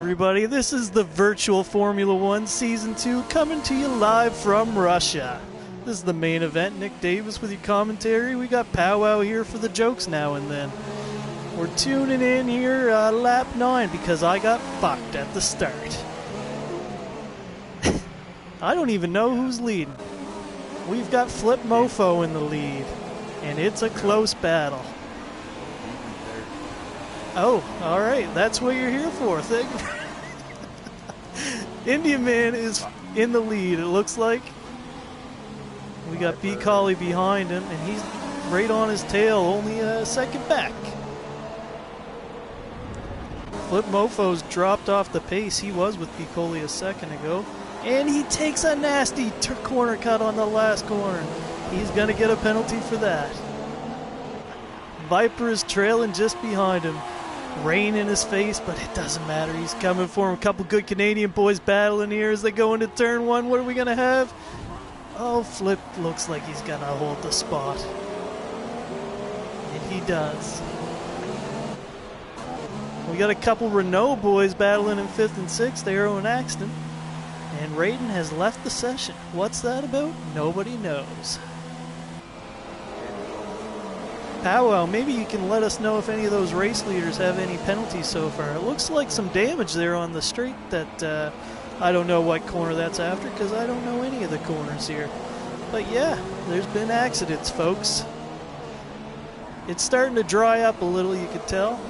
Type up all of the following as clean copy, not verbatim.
Everybody, this is the virtual Formula 1 Season 2 coming to you live from Russia. This is the main event. Nick Davis with your commentary. We got Powwow here for the jokes now and then. We're tuning in here lap 9 because I got fucked at the start. I don't even know who's leading. We've got Flip Mofo in the lead, and it's a close battle. Oh, all right. That's what you're here for. Indian Man is in the lead, it looks like. We got B. Collie behind him, and he's right on his tail, only a second back. Flip Mofo's dropped off the pace. He was with B. Collie a second ago. And he takes a nasty corner cut on the last corner. He's going to get a penalty for that. Viper is trailing just behind him. Rain in his face, but it doesn't matter. He's coming for him. A couple good Canadian boys battling here as they go into turn one. What are we going to have? Oh, Flip looks like he's going to hold the spot. And he does. We got a couple Renault boys battling in 5th and 6th. Arrow and Axton. And Raiden has left the session. What's that about? Nobody knows. Powwow, maybe you can let us know if any of those race leaders have any penalties so far. It looks like some damage there on the straight that I don't know what corner that's after because I don't know any of the corners here. But yeah, there's been accidents, folks. It's starting to dry up a little, you could tell.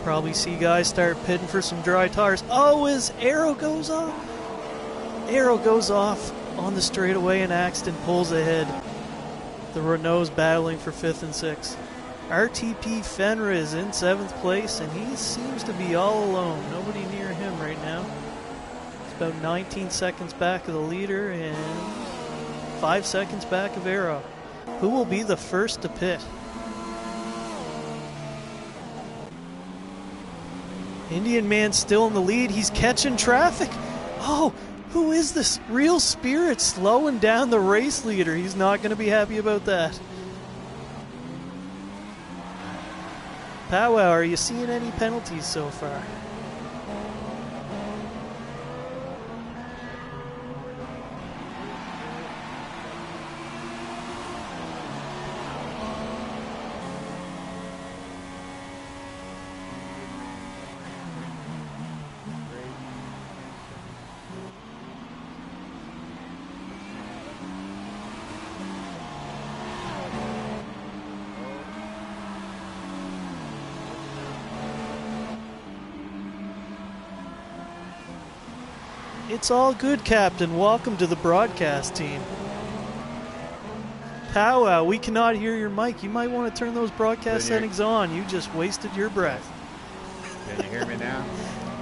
Probably see guys start pitting for some dry tires. Oh, his arrow goes off. Arrow goes off on the straightaway and Axton pulls ahead. The Renault's battling for 5th and 6th. RTP Fenra is in 7th place, and he seems to be all alone. Nobody near him right now. He's about 19 seconds back of the leader and 5 seconds back of Arrow. Who will be the first to pit? Indian Man still in the lead. He's catching traffic. Oh! Who is this? Real Spirit slowing down the race leader. He's not going to be happy about that. Powwow, are you seeing any penalties so far? It's all good, Captain. Welcome to the broadcast team. Powwow, we cannot hear your mic. You might want to turn those broadcast settings on. You just wasted your breath. Can you hear me now?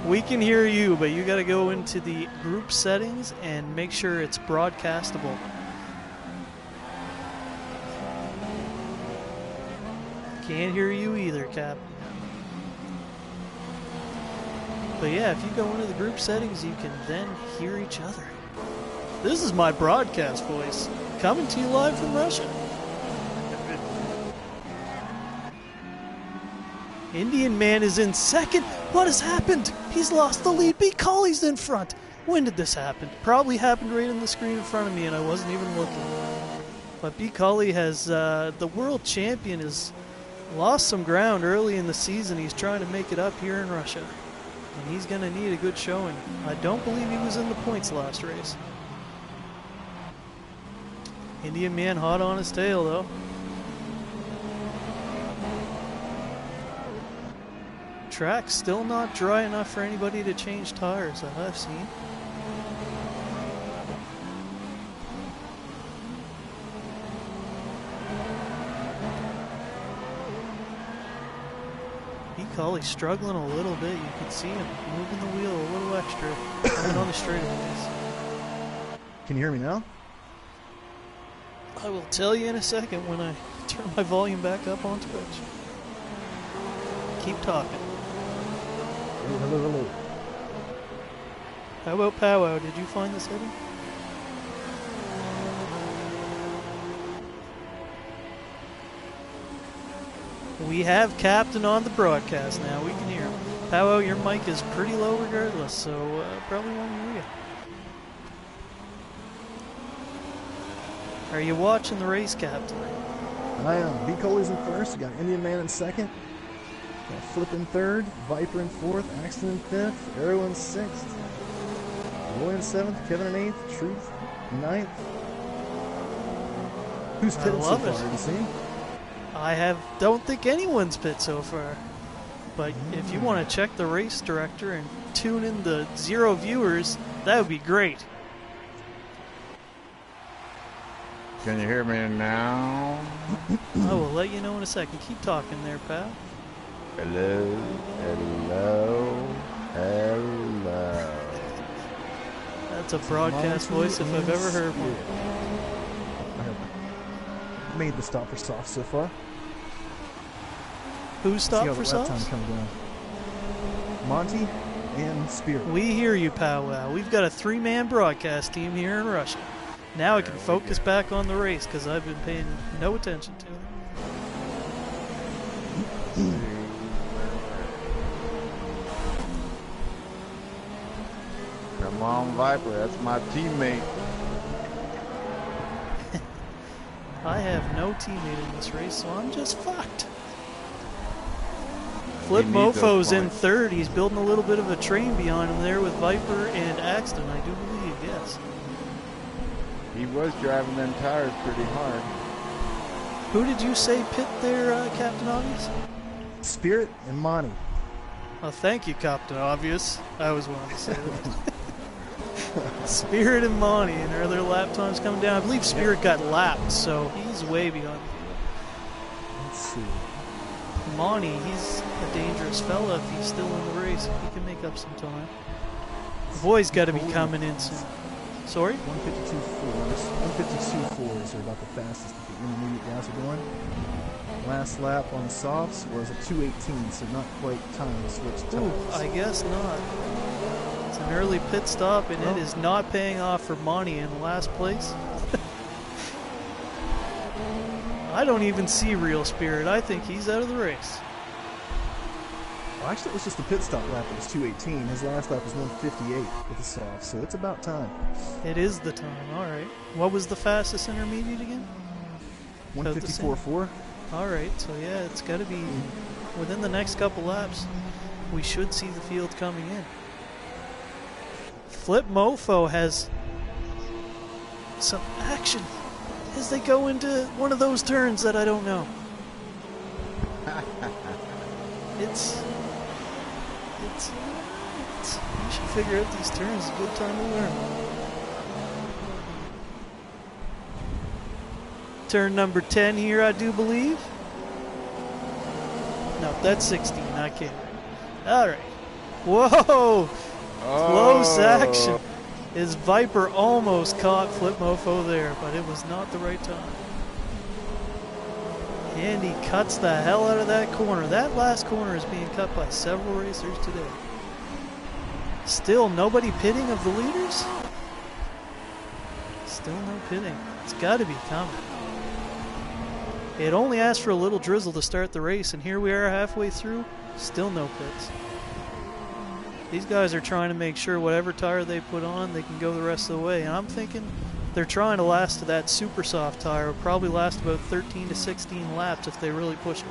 We can hear you, but you got to go into the group settings and make sure it's broadcastable. Can't hear you either, Cap. But yeah, if you go into the group settings, you can then hear each other. This is my broadcast voice, coming to you live from Russia. Indian Man is in second. What has happened? He's lost the lead. B. Collie's in front. When did this happen? Probably happened right on the screen in front of me, and I wasn't even looking. But B. Collie has, the world champion has lost some ground early in the season. He's trying to make it up here in Russia. And he's going to need a good showing. I don't believe he was in the points last race. Indian Man hot on his tail, though. Track's still not dry enough for anybody to change tires that I've seen. Collie's struggling a little bit. You can see him moving the wheel a little extra coming on the straightaways. Can you hear me now? I will tell you in a second when I turn my volume back up on Twitch. Keep talking. Hello. How about Powwow? Did you find the setting? We have Captain on the broadcast now. We can hear him. Powwow, your mic is pretty low regardless, so probably won't hear you. Are you watching the race, Captain? I am. B. Coley's in first. We got Indian Man in second. Got Flip in third. Viper in fourth. Axton in fifth. Arrow in sixth. Roy in seventh. Kevin in eighth. Truth in ninth. Who's pitted so far? Have you seen? Don't think anyone's pit so far. But if you want to check the race director and tune in the 0 viewers, that would be great. Can you hear me now? I will let you know in a second. Keep talking there, pal. Hello, hello, hello. That's a broadcast voice if I've ever heard one. I have made the stop for soft so far. Who stopped for soft? Time coming down. Monty and Spirit. We hear you, Powwow. We've got a 3-man broadcast team here in Russia. Now I can focus back on the race because I've been paying no attention to it. Come on, Viper. That's my teammate. I have no teammate in this race, so I'm just fucked. Flip Mofo's in third. He's building a little bit of a train behind him there with Viper and Axton, I do believe, yes. He was driving them tires pretty hard. Who did you say pit there, Captain Obvious? Spirit and Monty. Oh, thank you, Captain Obvious. I always wanted to say that. Spirit and Monty, and are their lap times coming down? I believe Spirit got lapped, so he's way behind the field. Let's see. Monty, he's a dangerous fella if he's still in the race. He can make up some time. The boy's got to be coming in soon. Sorry? 152 fours are about the fastest that the intermediate guys are going. Last lap on the softs was a 2:18, so not quite time to switch tires. Ooh, I guess not. It's an early pit stop, and it is not paying off for Monty in last place. I don't even see real Spirit. I think he's out of the race. Well, actually, it was just a pit stop lap. It was 2:18. His last lap was 1:58 with the soft, so it's about time. It is the time. All right. What was the fastest intermediate again? 1:54.4. All right. So yeah, it's got to be within the next couple laps. We should see the field coming in. Flip Mofo has some action as they go into one of those turns that I don't know. It's you should figure out these turns. It's a good time to learn. Turn number 10 here, I do believe. No, that's 16. I can't. All right. Whoa! Close action. His Viper almost caught Flip Mofo there, but it was not the right time. And he cuts the hell out of that corner. That last corner is being cut by several racers today. Still nobody pitting of the leaders? Still no pitting. It's got to be coming. It only asked for a little drizzle to start the race, and here we are halfway through. Still no pits. These guys are trying to make sure whatever tire they put on, they can go the rest of the way. And I'm thinking they're trying to last to that super soft tire. It'll probably last about 13 to 16 laps if they really push it.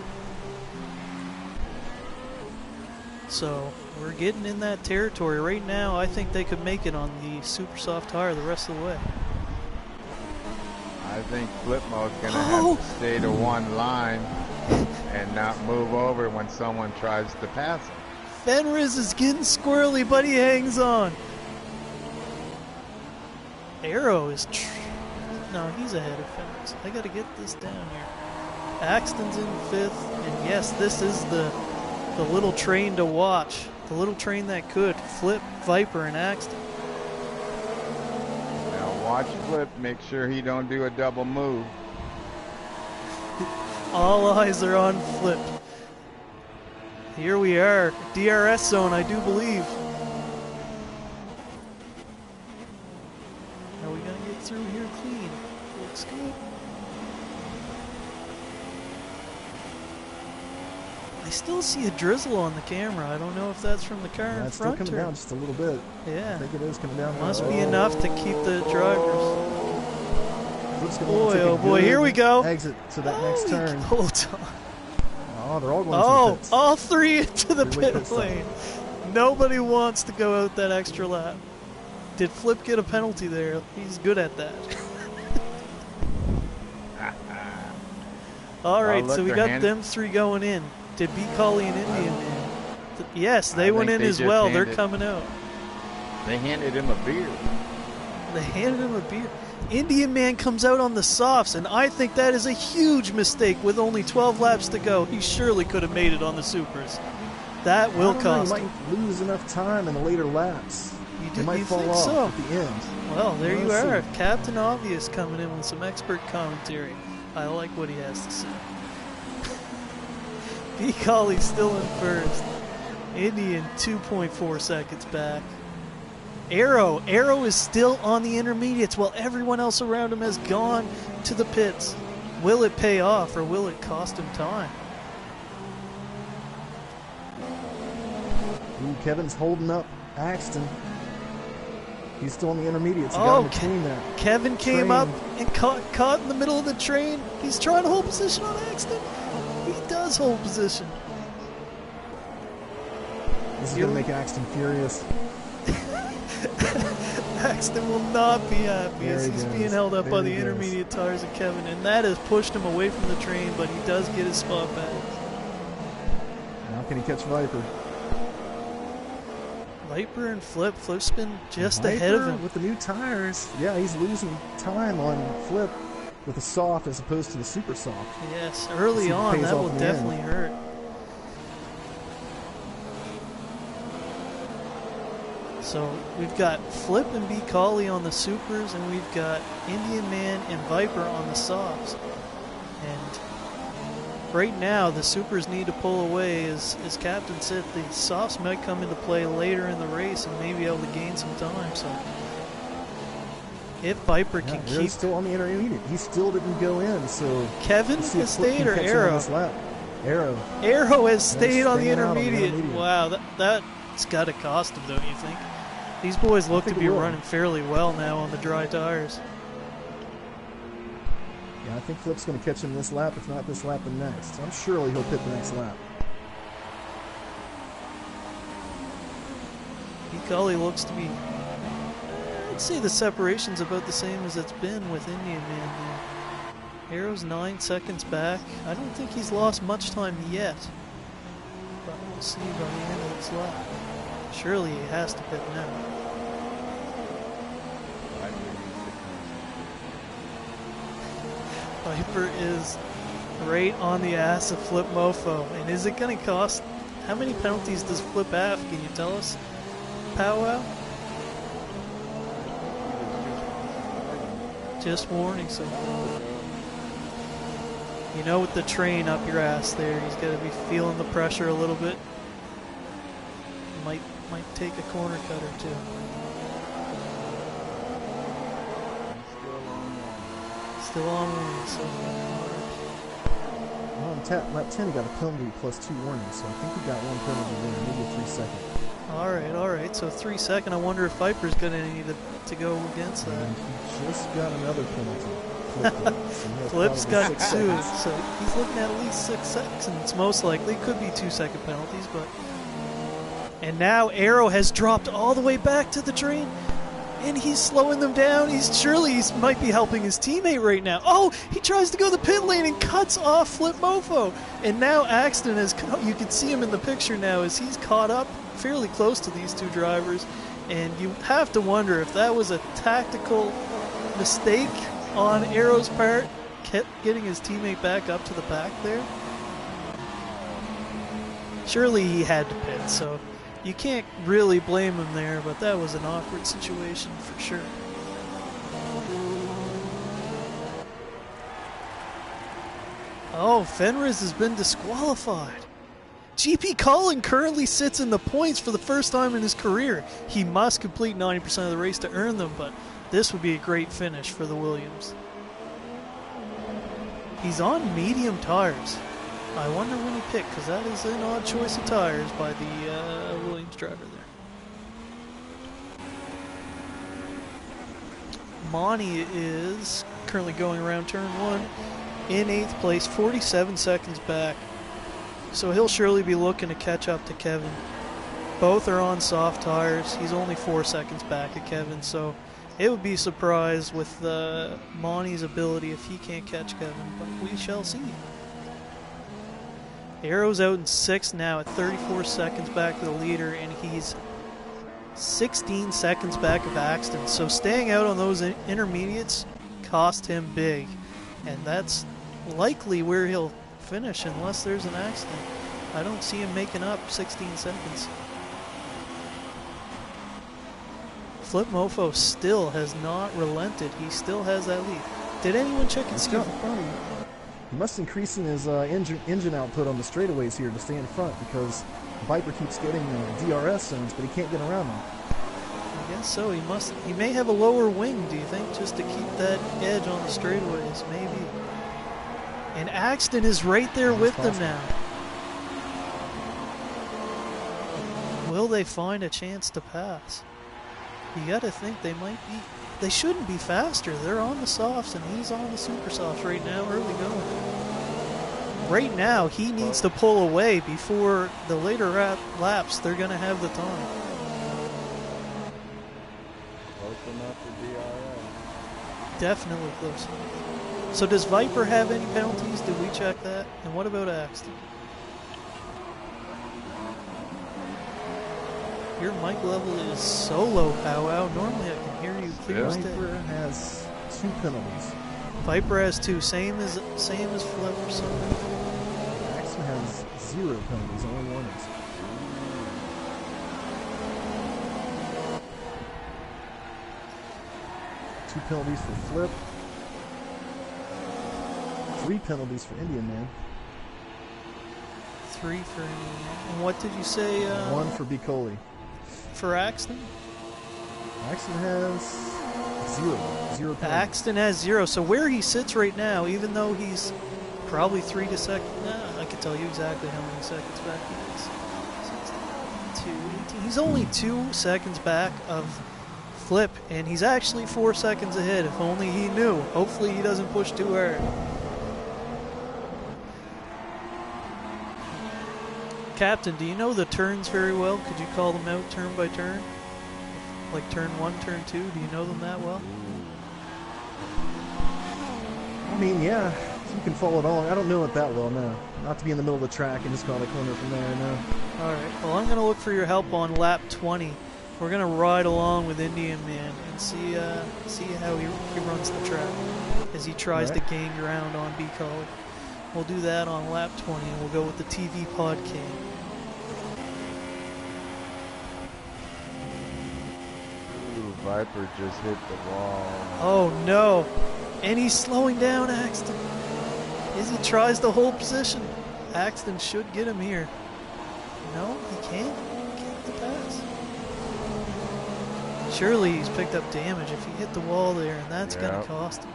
So we're getting in that territory. Right now, I think they could make it on the super soft tire the rest of the way. I think Flipmo's going to have to stay to one line and not move over when someone tries to pass him. Fenriz is getting squirrely, but he hangs on. Arrow is... No, he's ahead of Fenriz. I got to get this down here. Axton's in 5th, and yes, this is the little train to watch. The little train that could flip Viper and Axton. Now watch Flip, make sure he don't do a double move. All eyes are on Flip. Here we are, DRS zone, I do believe. Are we gonna get through here clean? Looks good. I still see a drizzle on the camera. I don't know if that's from the car in It's still front. coming down just a little bit. I Yeah, think it is coming down. must be enough to keep the drivers. Flips gonna Boy, take a oh boy, good here we go. Exit to that next turn. Hold on. Oh, they're all going to the pits. All three into the Three-way pit pit stop. lane. Nobody wants to go out that extra lap. Did Flip get a penalty there? He's good at that. All right, look, so we they're got them three going in. Did B. Collie and Indian Man? Yes, they went in think they as just well. They're handed- coming out. They handed him a beer. They handed him a beer. Indian Man comes out on the softs, and I think that is a huge mistake with only 12 laps to go. He surely could have made it on the supers. That will cost him. He might lose enough time in the later laps. He might fall think off so? at the end. Well, there you Let's are. see. Captain Obvious coming in with some expert commentary. I like what he has to say. B. Collie still in first. Indian 2.4 seconds back. Arrow is still on the intermediates while everyone else around him has gone to the pits. Will it pay off or will it cost him time? Ooh, Kevin's holding up Axton. He's still in the intermediates. He got in between that. Kevin came train. up and caught in the middle of the train. He's trying to hold position on Axton. He does hold position. This is going to make Axton furious. Axton will not be happy There as he he's goes. being held up There by the he goes. intermediate tires of Kevin, and that has pushed him away from the train, but he does get his spot back. Now can he catch Viper? Viper and Flip's been just Viper ahead of him. with the new tires. Yeah, he's losing time on Flip with the soft as opposed to the super soft. Yes, See early if it on, pays that off will in the end. definitely hurt. So we've got Flip and B. Collie on the supers, and we've got Indian Man and Viper on the softs. And right now, the supers need to pull away. As Captain said, the softs might come into play later in the race and maybe able to gain some time. So if Viper can Arrow's keep... still on the intermediate. He still didn't go in, so Kevin let's see has if Flip stayed can or catch him on Arrow? this lap. Arrow. Arrow has stayed on the staying out on the intermediate. intermediate. Wow, that's got to cost him, don't you think? These boys look to think it be will. running fairly well now on the dry tires. Yeah, I think Flip's going to catch him this lap. If not this lap, then next. I'm surely he'll pit the next lap. B. Collie looks to be... I'd say the separation's about the same as it's been with Indian Man there. Arrow's 9 seconds back. I don't think he's lost much time yet. But we'll see by the end of this lap. Surely he has to pit now. Viper is right on the ass of Flip Mofo. And is it going to cost... How many penalties does Flip have? Can you tell us? Powwow? Just warning, so... You know, with the train up your ass there, he's got to be feeling the pressure a little bit. Might take a corner cut or two. Still on one, so... Well, on lap 10, he got a penalty plus 2 warnings, so I think he got one penalty there, maybe a 3 second. Alright, so 3 second. I wonder if Viper's going to need to go against that. And he just got another penalty. Flip did, so he has Flip's probably got 6 two, seconds. so he's looking at least 6 seconds. Most likely, could be 2 second penalties, but... And now Arrow has dropped all the way back to the train, and he's slowing them down. He might be helping his teammate right now. Oh, he tries to go the pit lane and cuts off Flip Mofo. And now Axton is, you can see him in the picture now as he's caught up fairly close to these two drivers. And you have to wonder if that was a tactical mistake on Arrow's part, getting his teammate back up to the back there. Surely he had to pit, so you can't really blame him there, but that was an awkward situation for sure. Oh, Fenriz has been disqualified. GP Cullen currently sits in the points for the first time in his career. He must complete 90% of the race to earn them, but this would be a great finish for the Williams. He's on medium tires. I wonder when he picked, because that is an odd choice of tires by the Williams driver there. Monty is currently going around turn 1 in 8th place, 47 seconds back. So he'll surely be looking to catch up to Kevin. Both are on soft tires. He's only 4 seconds back at Kevin, so it would be a surprise with Monty's ability if he can't catch Kevin, but we shall see. Arrow's out in 6th now at 34 seconds back to the leader, and he's 16 seconds back of Axton. So staying out on those intermediates cost him big, and that's likely where he'll finish unless there's an accident. I don't see him making up 16 seconds. Flip Mofo still has not relented. He still has that lead. Did anyone check and see? He must increase in his engine output on the straightaways here to stay in front, because Viper keeps getting DRS zones, but he can't get around them. I guess so. He may have a lower wing, do you think, just to keep that edge on the straightaways? Maybe. And Axton is right there with them now. Will they find a chance to pass? You gotta think they might be. They shouldn't be faster. They're on the softs and he's on the super softs right now, early going. Right now, he needs to pull away before the later laps. They're gonna have the time. Close enough to DRS. Definitely close. So does Viper have any penalties? Did we check that? And what about Axton? Your mic level is so low, Powwow. Normally I can hear you clear as day. Viper has 2 penalties. Viper has 2, same as Flip. So Axton has 0 penalties, only warnings. Two penalties for Flip. 3 penalties for Indian Man. 3 for Indian. And what did you say? 1 for Bicoli. For Axton? Axton has 0 penalties. Axton has 0. So where he sits right now, even though he's probably 3 to second, I can tell you exactly how many seconds back he is. 16, 18. He's only 2 seconds back of Flip, and he's actually 4 seconds ahead. If only he knew. Hopefully he doesn't push too hard. Captain, do you know the turns very well? Could you call them out turn by turn? Like turn 1, turn 2? Do you know them that well? I mean, yeah, you can follow it along. I don't know it that well, no. Not to be in the middle of the track and just call the corner from there, no. Alright, well I'm going to look for your help on lap 20. We're going to ride along with Indian Man and see how he runs the track as he tries to gain ground on B-Collie. We'll do that on lap 20, and we'll go with the TV pod cam. Ooh, Viper just hit the wall. Oh no! And he's slowing down Axton as he tries to hold position. Axton should get him here. No, he can't. He can't get the pass. Surely he's picked up damage if he hit the wall there, and that's going to cost him.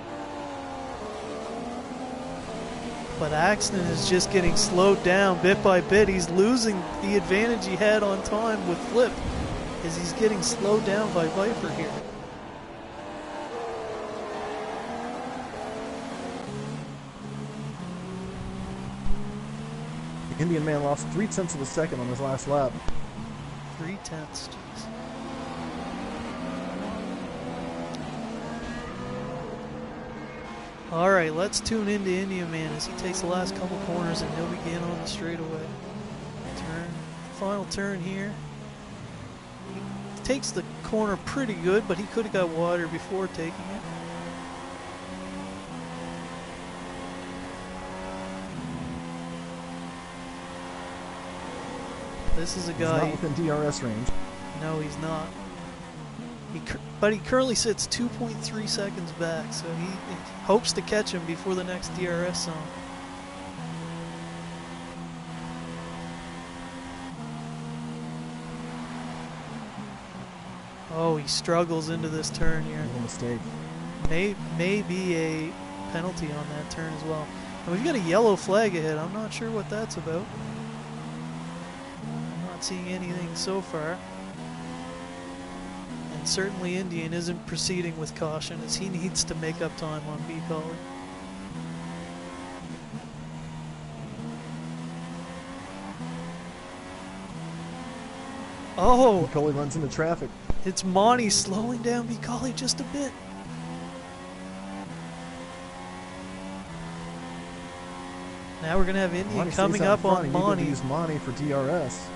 But Axton is just getting slowed down bit by bit. He's losing the advantage he had on time with Flip as he's getting slowed down by Viper here. The Indian Man lost 0.3 of a second on his last lap. 0.3, jeez. Alright, let's tune into Indian Man as he takes the last couple corners and he'll begin on the straightaway. Final turn here. He takes the corner pretty good, but he could have got water before taking it. This is a guy. He's not within DRS range. No, he's not. But he currently sits 2.3 seconds back, so he hopes to catch him before the next DRS zone. Oh, he struggles into this turn here. No mistake. May be a penalty on that turn as well. And we've got a yellow flag ahead. I'm not sure what that's about. I'm not seeing anything so far. And certainly Indian isn't proceeding with caution as he needs to make up time on B Collie. Oh! B Collie runs into traffic. It's Monty slowing down B Collie just a bit. Now we're going to have Indian Monty coming up on Monty. Use Monty for DRS.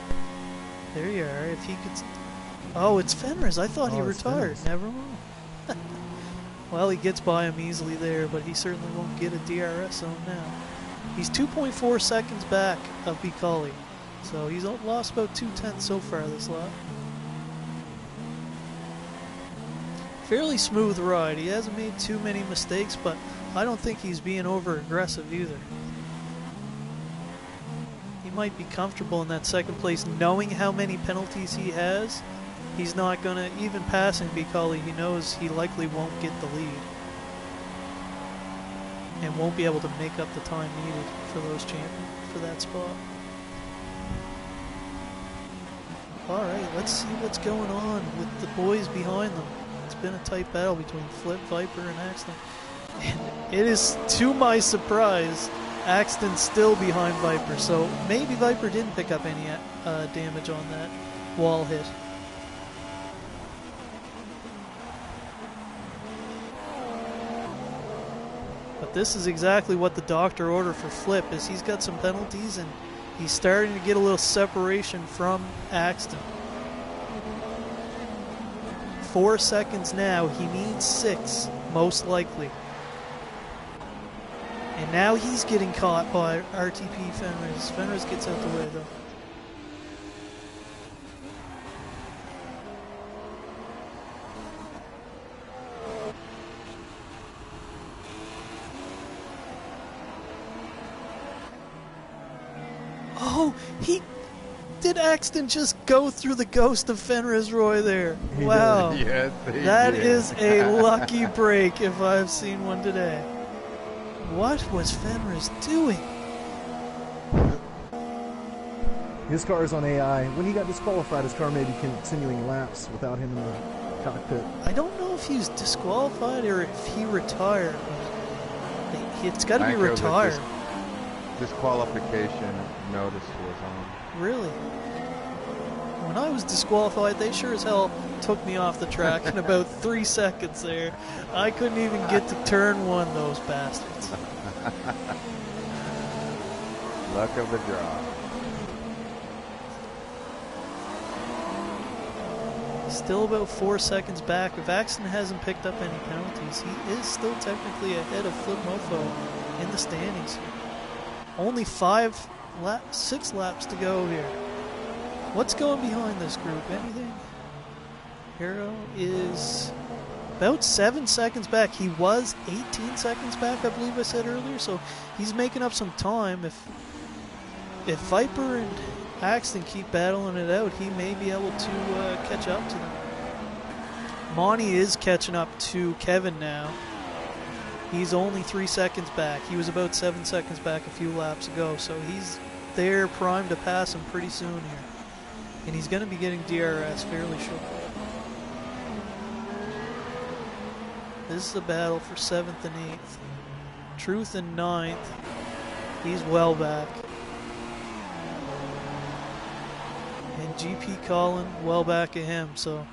There you are. If he could... Oh, it's Fenris. I thought he retired. Never mind. Well, he gets by him easily there, but he certainly won't get a DRS zone now. He's 2.4 seconds back of B Collie. So he's lost about 2/10 so far this lap. Fairly smooth ride. He hasn't made too many mistakes, but I don't think he's being over aggressive either. He might be comfortable in that second place knowing how many penalties he has. He's not going to, even passing B Collie, he knows he likely won't get the lead. And won't be able to make up the time needed for those for that spot. Alright, let's see what's going on with the boys behind them. It's been a tight battle between Flip, Viper, and Axton. And it is, to my surprise, Axton's still behind Viper, so maybe Viper didn't pick up any damage on that wall hit. But this is exactly what the doctor ordered for Flip, is he's got some penalties and he's starting to get a little separation from Axton. 4 seconds now. He needs 6, most likely. And now he's getting caught by RTP Fenris. Fenris gets out the way, though. Oh, did Axton just go through the ghost of Fenris Roy there? Wow. Yes, that is a lucky break if I've seen one today. What was Fenris doing? His car is on AI. When he got disqualified, his car may be continuing laps without him in the cockpit. I don't know if he's disqualified or if he retired. It's got to be retired. Disqualification notice was on. Really? When I was disqualified, they sure as hell took me off the track in about 3 seconds there. I couldn't even get to turn 1, those bastards. Luck of the draw. Still about 4 seconds back. If Axton hasn't picked up any penalties, he is still technically ahead of Flip Mofo in the standings. Only 6 laps to go here. What's going behind this group? Anything? Hero is about 7 seconds back. He was 18 seconds back, I believe I said earlier, so he's making up some time. If Viper and Axton keep battling it out, he may be able to catch up to them. Monty is catching up to Kevin now. He's only 3 seconds back. He was about 7 seconds back a few laps ago, so he's there primed to pass him pretty soon here. And he's going to be getting DRS fairly shortly. This is a battle for 7th and 8th. Truth in 9th. He's well back. And GP Colin well back of him, so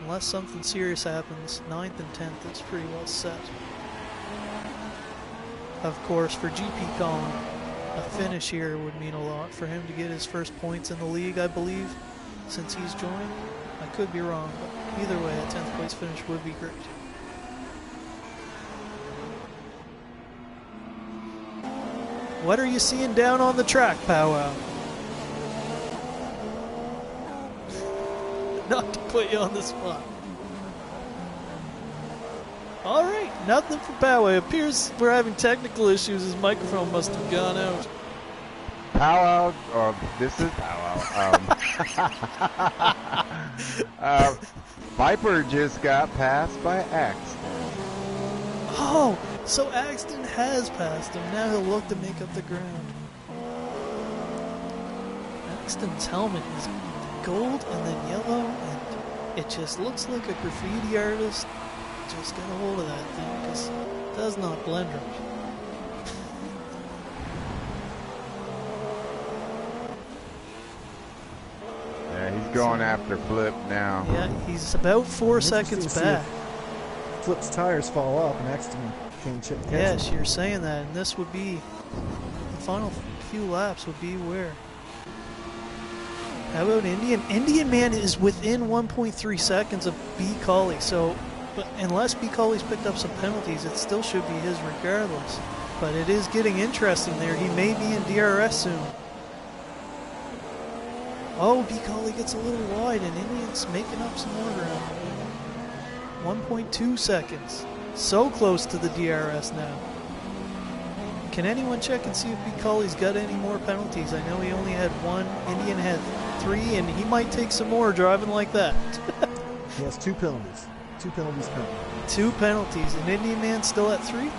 unless something serious happens, 9th and 10th is pretty well set. Of course, for GP Colin, a finish here would mean a lot for him to get his first points in the league, I believe, since he's joined. I could be wrong, but either way, a 10th place finish would be great. What are you seeing down on the track, Powwow? Not to put you on the spot. Alright, nothing for Powwow. It appears we're having technical issues. His microphone must have gone out. Powwow, or this is Powwow. Viper just got passed by Axton. Oh, so Axton has passed him. Now he'll look to make up the ground. Axton's helmet is gold and then yellow, and it just looks like a graffiti artist just got a hold of that thing, because it does not blend right. Yeah, he's going after Flip now. Yeah, he's about 4 seconds back. Flip's tires fall off and Axton can chip. Yes, you're saying that, and this would be the final few laps would be where. How about Indian? Indian Man is within 1.3 seconds of B. Colley, so but unless B. Colley's picked up some penalties, it still should be his regardless. But it is getting interesting there. He may be in DRS soon. Oh, B. Colley gets a little wide, and Indian's making up some more ground. 1.2 seconds. So close to the DRS now. Can anyone check and see if B. Colley's got any more penalties? I know he only had one. Indian had 3, and he might take some more driving like that. He has 2 penalties. 2 penalties currently. 2 penalties, and Indian Man still at 3?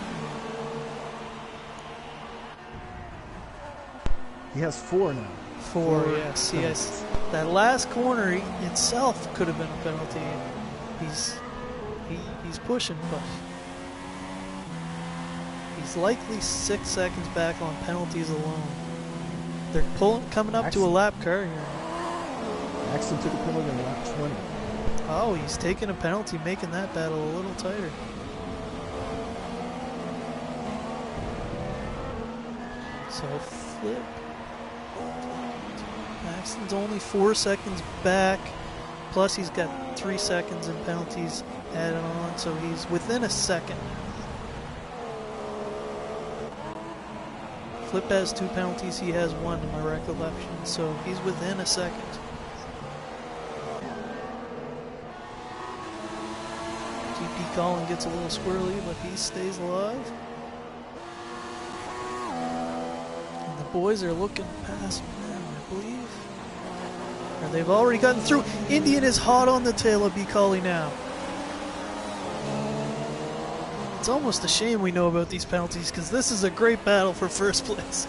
He has 4 now. 4, yes. Yes. That last corner itself could have been a penalty. He's pushing, but he's likely 6 seconds back on penalties alone. They're coming up to a lap car here. Axton took a penalty in lap 20. Oh, he's taking a penalty, making that battle a little tighter. So Flip. Axton's only 4 seconds back, plus he's got 3 seconds in penalties added on, so he's within a second. Flip has 2 penalties, he has 1 to my recollection, so he's within a second. GP Colin gets a little squirrely, but he stays alive. And the boys are looking past him now, I believe. Or they've already gotten through. Indian is hot on the tail of B. Colley now. It's almost a shame we know about these penalties, because this is a great battle for first place.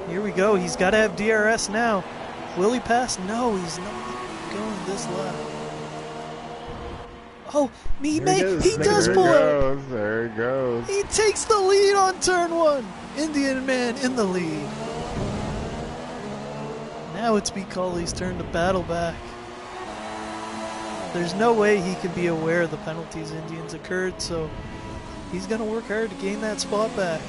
Here we go. He's got to have DRS now. Will he pass? No, he's not going this lap. Oh, he does pull out. There he goes. He takes the lead on turn 1. Indian Man in the lead. Now it's B. Colley's turn to battle back. There's no way he can be aware of the penalties Indians occurred, so he's going to work hard to gain that spot back.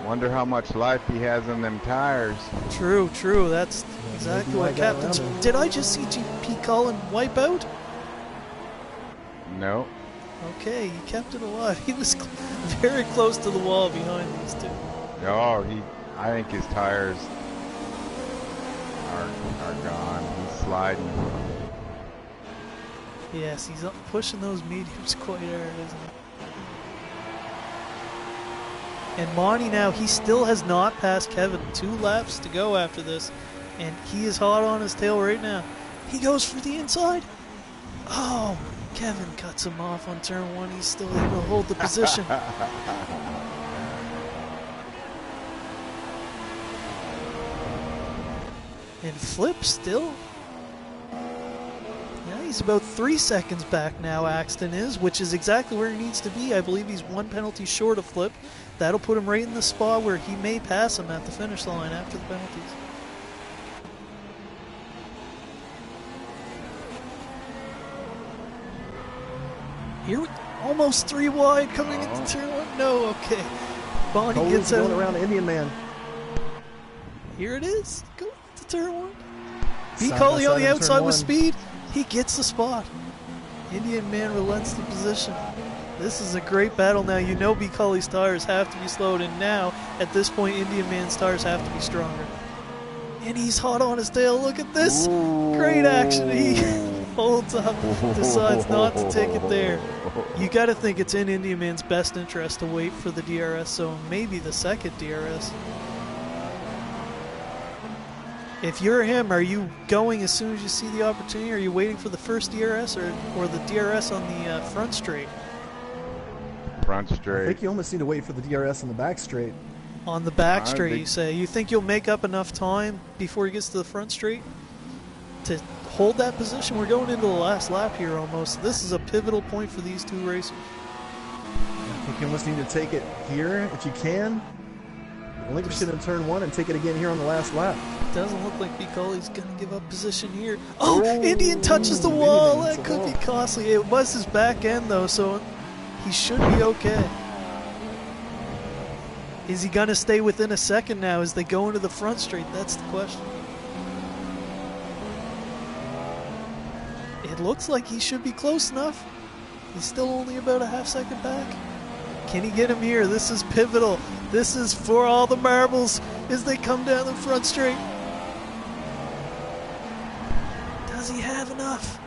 Wonder how much life he has in them tires. True. That's exactly what Captain's... Did I just see GP Colin wipe out? No. Okay, he kept it alive. He was very close to the wall behind these two. Oh, I think his tires are gone. He's sliding. Yes, he's up pushing those mediums quite hard, isn't he? And Monty now, he still has not passed Kevin. 2 laps to go after this, and he is hot on his tail right now. He goes for the inside. Oh, Kevin cuts him off on turn 1. He's still able to hold the position. And Flip still. Yeah, he's about 3 seconds back now, Axton is, which is exactly where he needs to be. I believe he's 1 penalty short of Flip. That'll put him right in the spot where he may pass him at the finish line after the penalties. Here, almost 3 wide coming into turn 1. No, okay. Bonnie gets out. Going around Indian Man. Here it is. Going to turn 1. B. Colley on the outside with speed. He gets the spot. Indian Man relents the position. This is a great battle now. You know B. Colley's tires have to be slowed, and now, at this point, Indian Man's tires have to be stronger. And he's hot on his tail. Look at this. Ooh. Great action. holds up, decides not to take it there. You got to think it's in Indian Man's best interest to wait for the DRS zone, maybe the second DRS. If you're him, are you going as soon as you see the opportunity? Are you waiting for the first DRS or the DRS on the front straight? Front I straight. think you almost need to wait for the DRS on the back straight. On the back I straight, think- you say. You think you'll make up enough time before he gets to the front straight to hold that position? We're going into the last lap here almost. This is a pivotal point for these two racers. I think you almost need to take it here if you can. Relinquish it in turn 1 and take it again here on the last lap. Doesn't look like Piccoli's going to give up position here. Oh, Indian touches the Indian wall. hits That the could wall. be costly. It was his back end, though, so he should be okay. Is he going to stay within a second now as they go into the front straight? That's the question. It looks like he should be close enough. He's still only about a half second back. Can he get him here? This is pivotal. This is for all the marbles as they come down the front straight. Does he have enough?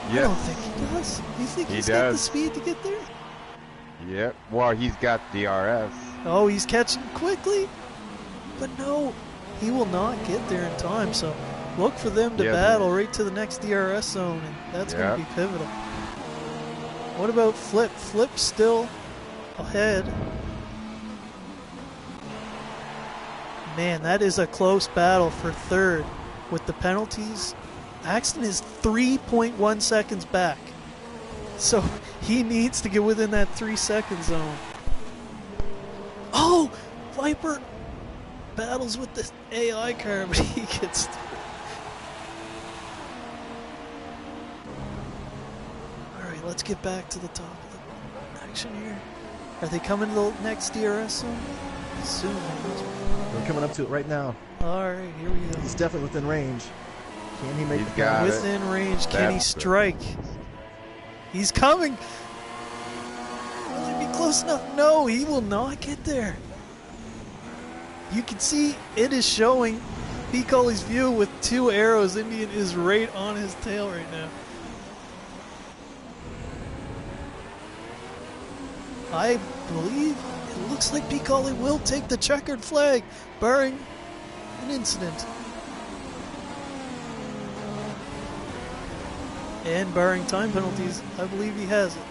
I Yep. don't think he does. You think He he's got the does. speed to get there? Yep. Well, he's got DRS. Oh, he's catching quickly. But no, he will not get there in time. So look for them to Yeah, battle right to the next DRS zone, and that's going to Yep. be pivotal. What about Flip? Flip's still ahead. Man, that is a close battle for third. With the penalties, Axton is 3.1 seconds back. So he needs to get within that 3-second zone. Oh, Viper battles with the AI car, but he gets through. Alright, let's get back to the top of the action here. Are they coming to the next DRS zone? Soon, they must be. We're coming up to it right now. Alright, here we go. He's definitely within range. Can he make He's the got pass? it. Within range, can he That's the- strike? He's coming! Will he be close enough? No, he will not get there. You can see it is showing Piccoli's view with 2 arrows. Indian is right on his tail right now. I believe it looks like Piccoli will take the checkered flag, barring an incident. And barring time penalties, I believe he has it.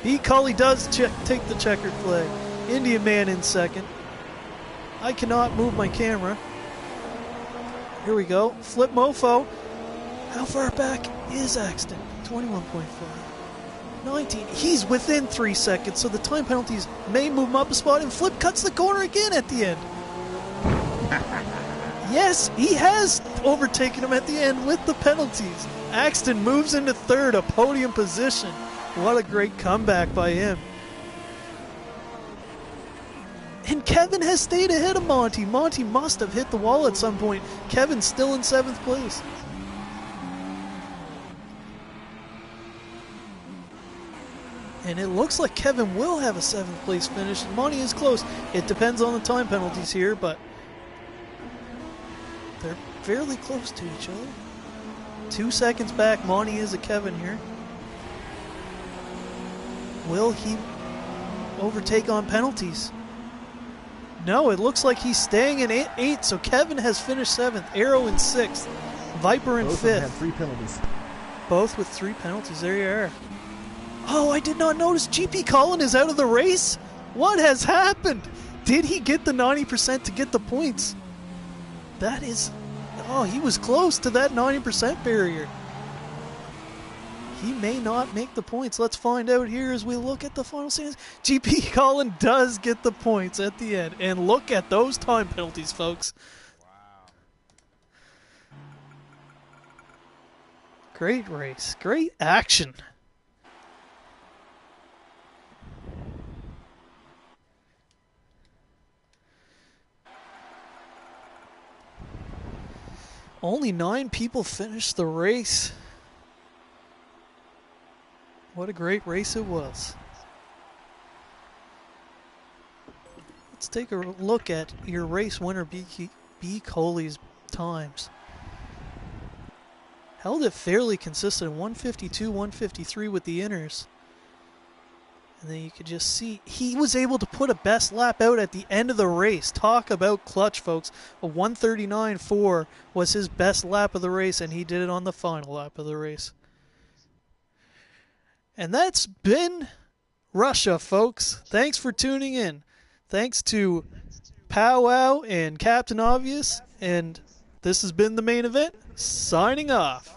Piccoli does take the checkered flag. Indian Man in second. I cannot move my camera. Here we go. Flip Mofo. How far back is Axton? 21.5. 19. He's within 3 seconds, so the time penalties may move him up a spot, and Flip cuts the corner again at the end. Yes, he has overtaken him at the end with the penalties. Axton moves into third, a podium position. What a great comeback by him. And Kevin has stayed ahead of Monty. Monty must have hit the wall at some point. Kevin's still in 7th place. And it looks like Kevin will have a 7th place finish. And Monty is close. It depends on the time penalties here, but they're fairly close to each other. 2 seconds back, Monty is a Kevin here. Will he overtake on penalties? No, it looks like he's staying in 8th, so Kevin has finished 7th, Arrow in 6th, Viper in Both of them 5th. had 3 penalties. Both with 3 penalties, there you are. Oh, I did not notice GP Colin is out of the race? What has happened? Did he get the 90% to get the points? That is... Oh, he was close to that 90% barrier. He may not make the points. Let's find out here as we look at the final standings. GP Colin does get the points at the end. And look at those time penalties, folks. Wow. Great race. Great action. Only 9 people finished the race. What a great race it was. Let's take a look at your race winner, B. Coley's times. held it fairly consistent, 152, 153 with the inners. And then you could just see he was able to put a best lap out at the end of the race. Talk about clutch, folks. A 139.4 was his best lap of the race, and he did it on the final lap of the race. And that's been Russia, folks. Thanks for tuning in. Thanks to Powwow and Captain Obvious. And this has been the main event. Signing off.